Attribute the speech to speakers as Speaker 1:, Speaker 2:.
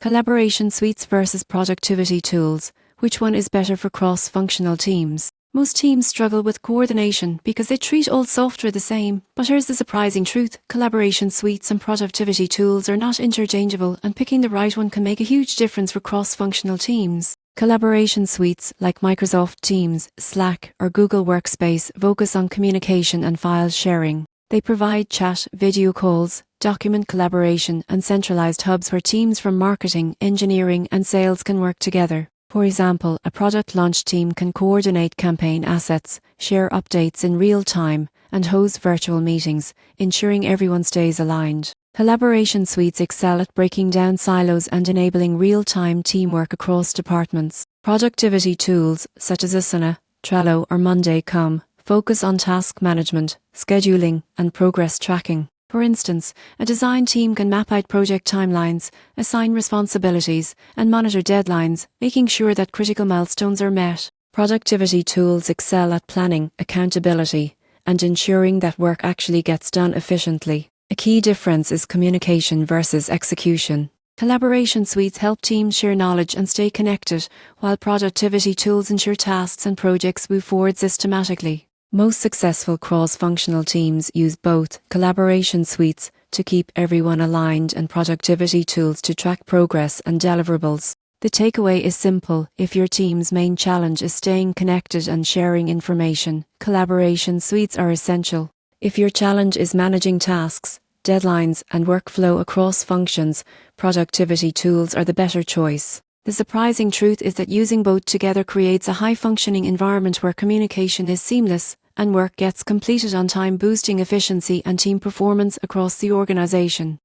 Speaker 1: Collaboration suites versus productivity tools. Which one is better for cross-functional teams? Most teams struggle with coordination because they treat all software the same, but here's the surprising truth. Collaboration suites and productivity tools are not interchangeable, and picking the right one can make a huge difference for cross-functional teams. Collaboration suites like Microsoft Teams, Slack, or Google Workspace focus on communication and file sharing. They provide chat, video calls, document collaboration, and centralized hubs where teams from marketing, engineering, and sales can work together. For example, a product launch team can coordinate campaign assets, share updates in real time, and host virtual meetings, ensuring everyone stays aligned. Collaboration suites excel at breaking down silos and enabling real-time teamwork across departments. Productivity tools, such as Asana, Trello, or Monday.com, focus on task management, scheduling, and progress tracking. For instance, a design team can map out project timelines, assign responsibilities, and monitor deadlines, making sure that critical milestones are met. Productivity tools excel at planning, accountability, and ensuring that work actually gets done efficiently. A key difference is communication versus execution. Collaboration suites help teams share knowledge and stay connected, while productivity tools ensure tasks and projects move forward systematically. Most successful cross-functional teams use both collaboration suites to keep everyone aligned and productivity tools to track progress and deliverables. The takeaway is simple: if your team's main challenge is staying connected and sharing information, collaboration suites are essential. If your challenge is managing tasks, deadlines, and workflow across functions, productivity tools are the better choice. The surprising truth is that using both together creates a high-functioning environment where communication is seamless and work gets completed on time, boosting efficiency and team performance across the organization.